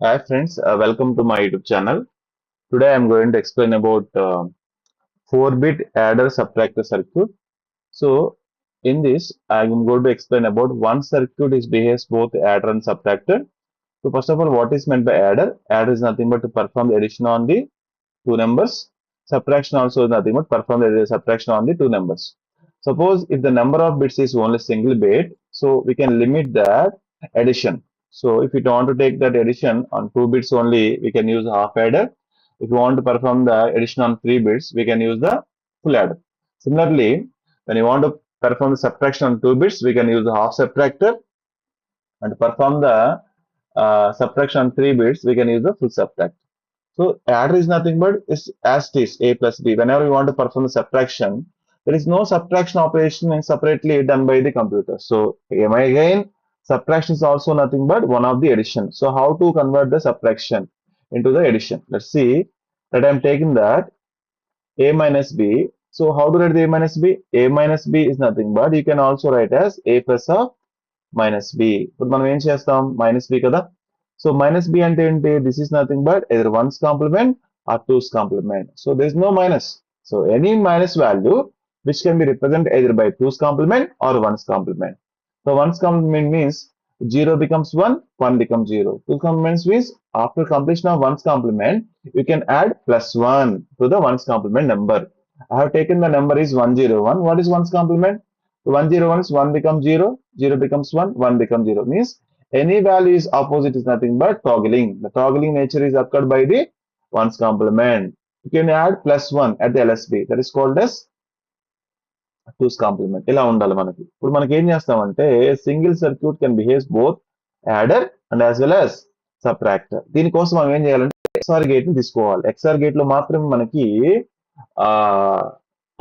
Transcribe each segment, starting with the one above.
Hi friends, welcome to my YouTube channel. Today I am going to explain about 4-bit adder subtractor circuit. So in this I am going to explain about one circuit is behaves both adder and subtractor. So first of all, what is meant by adder? Adder is nothing but to perform the addition on the two numbers. Subtraction also is nothing but perform the subtraction on the two numbers. Suppose if the number of bits is only single bit, so we can limit that addition. So if you want to take that addition on 2 bits only, we can use half adder. If you want to perform the addition on 3 bits, we can use the full adder. Similarly, when you want to perform the subtraction on 2 bits, we can use the half subtractor, and to perform the subtraction on 3 bits, we can use the full subtractor. So adder is nothing but is as it is a plus b. Whenever you want to perform the subtraction, there is no subtraction operation is separately done by the computer. So again, subtraction is also nothing but one of the addition. So how to convert the subtraction into the addition? Let's see that I'm taking that a minus b. So how to write the a minus b? A minus b is nothing but you can also write as a plus of minus B. ఇప్పుడు మనం ఏం చేస్తాం? Minus B కదా. So minus B అంటే ఏంటి? This is nothing but either one's complement or two's complement. So this is no minus. So any minus value which can be represented either by 2's complement or 1's complement. So 1's complement means 0 becomes 1, 1 becomes 0. 2's complement means after completion of 1's complement, you can add plus 1 to the 1's complement number. I have taken the number is 101. What is 1's complement? 101 is 1 becomes 0, 0 becomes 1, 1 becomes 0. Means any value is opposite is nothing but toggling. The toggling nature is occurred by the 1's complement. You can add plus 1 at the LSB. That is called as 2's complement. ఇలా ఉండాలి మనకి. ఇప్పుడు మనకి ఏం చేస్తామంటే single circuit can behaves both adder and as well as subtractor. దీనికోసం మనం ఏం చేయాలంటే XOR గేట్ ని తీసుకోవాలి. XOR గేట్ లో మాత్రమే మనకి ఆ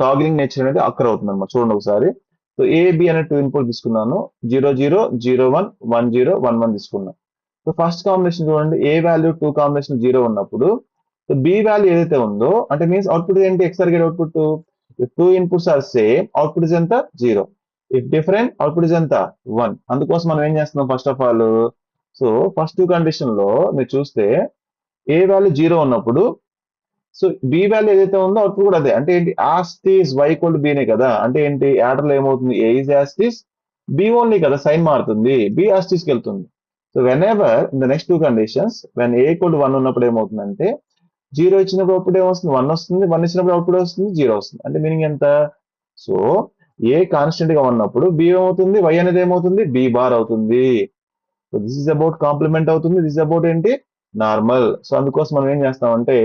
టాగ్లింగ్ నేచర్ అనేది అక్కర్ అవుతుంది అనమాట. చూడండి ఒకసారి. సో ఏబి అనే టూ ఇన్పుట్ తీసుకున్నాను. 00011011 తీసుకున్నాను. సో ఫస్ట్ కాంబినేషన్ చూడండి, ఏ వాల్యూ 2 కాంబినేషన్ 0 ఉన్నప్పుడు సో బి వాల్యూ ఏదైతే ఉందో అంటే మీన్స్ అవుట్పుట్ ఏంటి? XOR gate output if two inputs are same output is ఎంత? 0. ఇఫ్ డిఫరెంట్ అవుట్పుట్ ఇస్ ఎంత? 1. అందుకోసం మనం ఏం చేస్తున్నాం? First of all so first two condition లో మీరు చూస్తే ఏ వాల్యూ 0 ఉన్నప్పుడు సో బి వాల్యూ ఏదైతే ఉందో అవుట్పుట్ కూడా అదే. అంటే ఏంటి? యాస్టీస్ వై ఈక్వల్ టు బీనే కదా. అంటే ఏంటి? యాడర్ లో ఏమవుతుంది? ఏ ఇస్ యాస్టీస్, బి ఓన్లీ కదా, సైన్ మారుతుంది, బి యాస్టీస్ కి వెళ్తుంది. So when ever in the next two conditions when a equal to 1 ఉన్నప్పుడు ఏమవుతుందంటే 0 ఇచ్చినప్పుడు అవుట్పుట్ ఏమొస్తుంది? 1 వస్తుంది. 1 ఇచ్చినప్పుడు అవుట్పుట్ వస్తుంది 0 వస్తుంది. అంటే మీనింగ్ ఎంత? సో ఏ కాన్స్టెంట్ గా ఉన్నప్పుడు బి ఏమవుతుంది? వై అనేది ఏమవుతుంది? బి బార్ అవుతుంది. So this is about complement అవుతుంది. దిస్ ఇస్ అబౌట్ ఏంటి? నార్మల్. సో అందుకోసం మనం ఏం చేస్తామంటే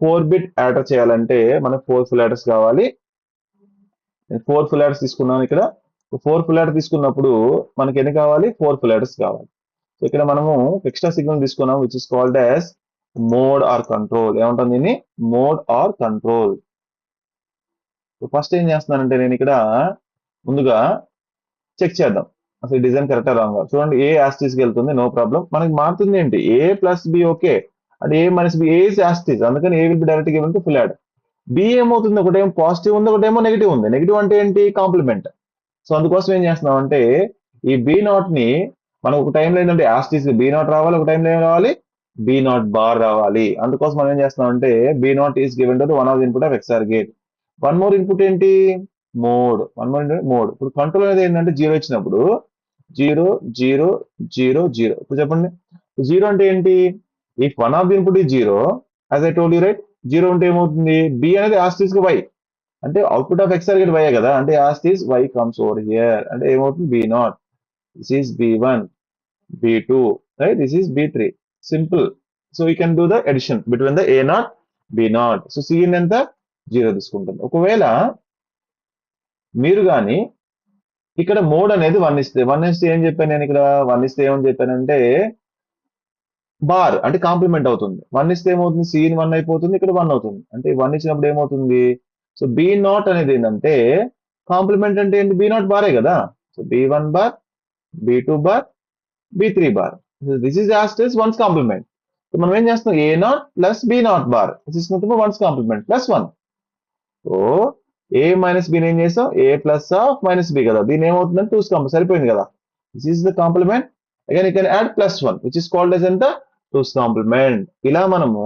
4-బిట్ యాడర్ చేయాలంటే మనకు 4 ఫుల్ యాడర్స్ కావాలి. నేను 4 ఫుల్ యాడర్స్ తీసుకున్నాను ఇక్కడ. 4 ఫుల్ యాడర్ తీసుకున్నప్పుడు మనకి ఎన్ని కావాలి? 4 ఫుల్ యాడర్స్ కావాలి. సో ఇక్కడ మనము ఎక్స్ట్రా సిగ్నల్ తీసుకున్నాం which is called as mode or control. ఏమంటుంది దీన్ని? Mode or control. So first ఏం చేస్తున్నానంటే నేను ఇక్కడ ముందుగా చెక్ చేద్దాం అసలు డిజైన్ కరెక్టా రాంగ్. చూడండి, ఏ యాస్టీస్ కి వెళ్తుంది, నో ప్రాబ్లం. మనకి మారుతుంది ఏంటి? ఏ ప్లస్ బి ఓకే, అంటే A minus B, A is as it is, అందుకని A will be direct given to full add. B ఏమవుతుంది? ఒకటేమో పాజిటివ్ ఉంది, ఒకటేమో నెగిటివ్ ఉంది. నెగిటివ్ అంటే ఏంటి? కాంప్లిమెంట్. సో అందుకోసం ఏం చేస్తున్నాం అంటే ఈ బి నాట్ ని మనం ఒక టైంలో ఏంటంటే యాస్టీస్ బి నాట్ రావాలి, ఒక టైంలో ఏం రావాలి? బి నాట్ బార్ రావాలి. అందుకోసం మనం ఏం చేస్తున్నాం అంటే B not is given to one of input of XOR gate. One more input ఏంటి? మోడ్. One more mode. ఇప్పుడు కంట్రోల్ అనేది ఏంటంటే 0 ఇచ్చినప్పుడు 0 0 0 0. ఇప్పుడు చెప్పండి, 0 అంటే ఏంటి? If one of the input is 0 as I told you right, 0 అంటే ఏమవుతుంది? బి అనేది యాస్టీస్ కి వై, అంటే output of XOR gate Y కదా. అంటే as it is Y comes over here, అంటే ఏమవుతుంది? B not. This is B1, B2, right? This is B3. Simple. So you can do the addition between the A not B not. So C in ఎంత? 0 తీసుకుంటుంది. ఒకవేళ మీరు కానీ ఇక్కడ మోడ్ అనేది 1 ఇస్తే, 1 ఇస్తే ఏం చెప్పాను నేను ఇక్కడ? 1 ఇస్తే ఏమని చెప్పానంటే బార్ అంటే కాంప్లిమెంట్ అవుతుంది. 1 ఇస్తే ఏమవుతుంది? సిఇన్ 1 అయిపోతుంది, ఇక్కడ 1 అవుతుంది. అంటే 1 ఇచ్చినప్పుడు ఏమవుతుంది? సో బి నాట్ అనేది ఏంటంటే కాంప్లిమెంట్ అంటే ఏంటి? బి నాట్ బారే కదా. So B1 bar, B2 bar, B3 bar. This is as it is ones complement. So మనం ఏం చేస్తున్నాం? A not plus B not bar, this is nothing but ones complement plus 1. So A minus B ఏం చేసాం? A plus of minus B కదా. దీని ఏమవుతుందంటే 2's complement సరిపోయింది కదా. This is the complement. Again you can add plus 1 which is called as ఎంత? 2's complement. ఇలా మనము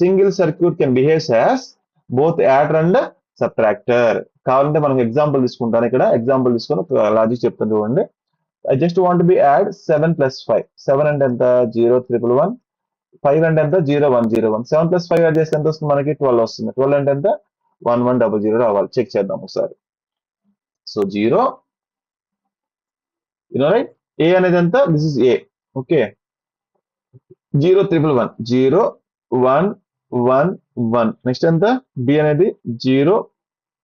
single circuit can behaves as both adder and subtractor. కావాలంటే మనం ఎగ్జాంపుల్ తీసుకుంటాను. ఇక్కడ ఎగ్జాంపుల్ తీసుకొని ఒక లాజిక్ చెప్తాను చూడండి. I just want be add 7 + 5. 7 అంటే ఎంత? 0 1 1 5 అంటే ఎంత? 0 1 0 1. 7 + 5 యాడ్ చేస్తే ఎంత వస్తుంది? మనకి 12 వస్తుంది. 12 అంటే ఎంత? 1 1 0 0 రావాలి. చెక్ చేద్దాం ఒకసారి. సో 0, రైట్, ఏ అనేది ఎంత? This is A. Okay, 0 1 1 0 1 1 1. Next ఎంత? బి అనేది 0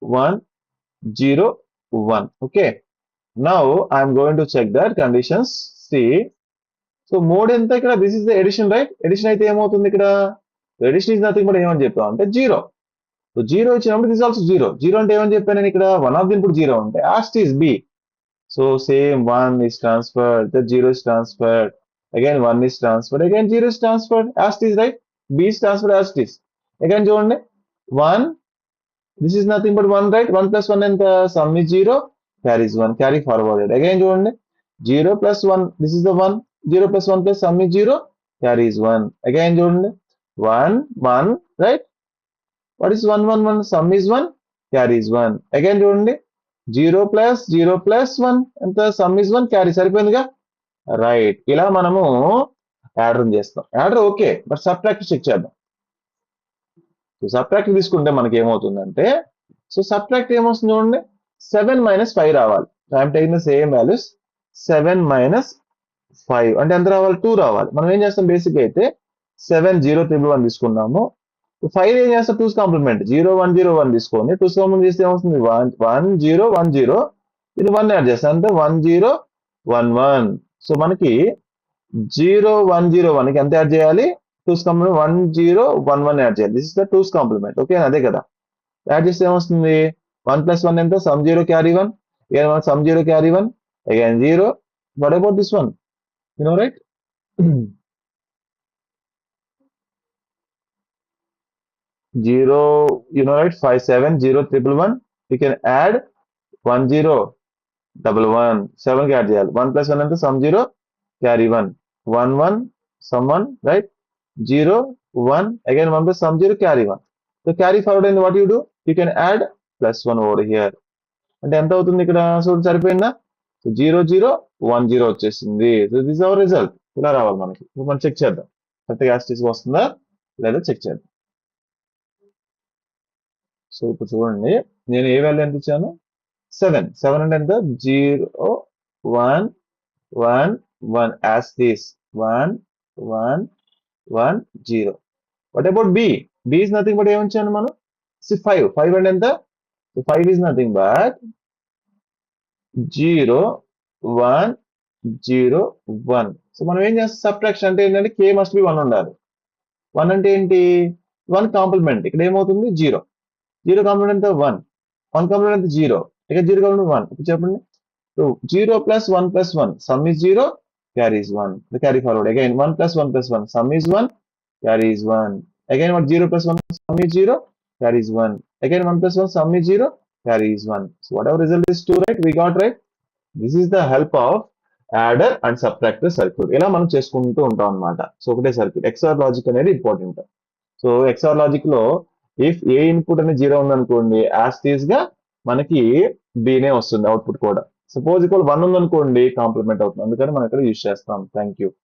1 0 1. Okay, now I'm going to check that conditions. C, so mode ఎంత ఇక్కడ? This is the addition, right? Addition అయితే ఏమవుతుంది ఇక్కడ? ఎడిషన్ ఇస్ నథింగ్ బట్ ఏమని చెప్తాం అంటే 0. సో 0 ఇచ్చినప్పుడు దిస్ ఆల్సో 0. 0 అంటే ఏమని చెప్పాను నేను ఇక్కడ? వన్ ఆఫ్ ది ఇన్పుట్ 0 ఉంటే as it is B. So same 1 is transferred, the 0 is transferred, again 1 is transferred, again 0 is transferred, as it is, right? B is transferred as it is. Again చూడండి, 1, this is nothing but 1, right? 1 + 1 ఎంత? Sum is 0, carries 1, carry forwarded. Again చూడండి, 0 + 1, this is the 1, 0 + 1 + sum is 0, carries 1. Again చూడండి, 1 1, right? What is 1 1 1? Sum is 1, carries 1. Again చూడండి, 0 + 0 + 1 ఎంత? Sum is 1, carry. సరిపోయిందిగా, right. ఇలా మనము adder చేస్తాం. Adder okay, but subtract check చేద్దాం. సో సబ్ట్రాక్ట్ తీసుకుంటే మనకి ఏమవుతుందంటే, సో సబ్ట్రాక్ట్ ఏమొస్తుంది చూడండి, 7 - 5 రావాలి. I'm taking the same values. 7 - 5 అంటే ఎంత రావాలి? 2 రావాలి. మనం ఏం చేస్తాం? బేసిక్ అయితే 7 0 1 1 తీసుకున్నాము. 5 ఏం చేస్తాం? 2's కాంప్లిమెంట్ 0 1 0 1 తీసుకొని 2's కాంప్లిమెంట్ చేస్తే ఏమొస్తుంది? 1 0 1 0. ఇది 1 యాడ్ చేస్తాం అంటే 1 0 1 1. సో మనకి 0 1 0 1 కి ఎంత యాడ్ చేయాలి? 2's కాంప్లిమెంట్ 1 0 1 1 యాడ్ చేయాలి. This is the 2's complement. Okay, అదే కదా. యాడ్ చేస్తే ఏమొస్తుంది? 1 + 1 ఎంత? Sum 0 carry 1. again 1 sum 0 carry 1. again 0. what about this one? Right? 0, right? 5 7 0 1 1. You can add 1 0 1 1. 7 కి యాడ్ చేయాలి. 1 + 1 ఎంత? Sum 0 carry 1. 1 1 sum 1, right? 0 1, again 1 + sum 0 carry 1. So carry forward అయింది. What you do? You can add +1 over here. అంటే ఎంత అవుతుంది ఇక్కడ? So సరిపోయిందా? So 0 0 1 0 వచ్చేసింది. So this our result. ఇలా రావాలి మనకి. మనం చెక్ చేద్దాం, కరెక్ట్గా యాస్టిస్ వస్తుందా లేదా చెక్ చేద్దాం. సో ఇప్పుడు చూడండి, నేను ఏ వాల్యూ ఎంత ఇచ్చాను? 7. 7 అంటే ఎంత? 0 1 1 1 as this 1 1 1 0. what about B? B is nothing but ఏమిచ్చాను మనం? 5. 5 అంటే ఎంత? 5 is nothing but 0 1 0 1. సో మనం ఏం చేస్తాం? సబ్ట్రాక్షన్ అంటే ఏంటంటే K must be 1 ఉండాలి. 1 అంటే ఏంటి? 1 కాంప్లిమెంట్. ఇక్కడ ఏమవుతుంది? 0. 0 కాంప్లిమెంట్ ఎంత? 1. 1 కాంప్లిమెంట్ ఎంత? 0. ఇక్కడ 0 కాంప్లిమెంట్ 1. ఇప్పుడు చెప్పండి. So 0 + 1 + 1 some is 0, carries 1. The carry forward. Again 1 + 1 + 1 sum is 1, carries 1. Again what? 0 + 1 sum is 0, carries 1. Again 1 + 1 sum is 0, carries 1. So whatever result is 2, right? We got, right? This is the help of adder and subtractor circuit. ఇలా మనం చేసుకుంటూ ఉంటాం అన్నమాట. So ఒకటే circuit. XOR logic అనేది important. So XOR logic లో if A input అనేది 0 ఉందనుకోండి, యాజ్ టీజ్ గా మనకి బీనే వస్తుంది అవుట్పుట్ కూడా. సపోజ్ ఇక్కడ 1 ఉందనుకోండి, కాంప్లిమెంట్ అవుతుంది. అందుకని మనం ఇక్కడ యూజ్ చేస్తాం. Thank you.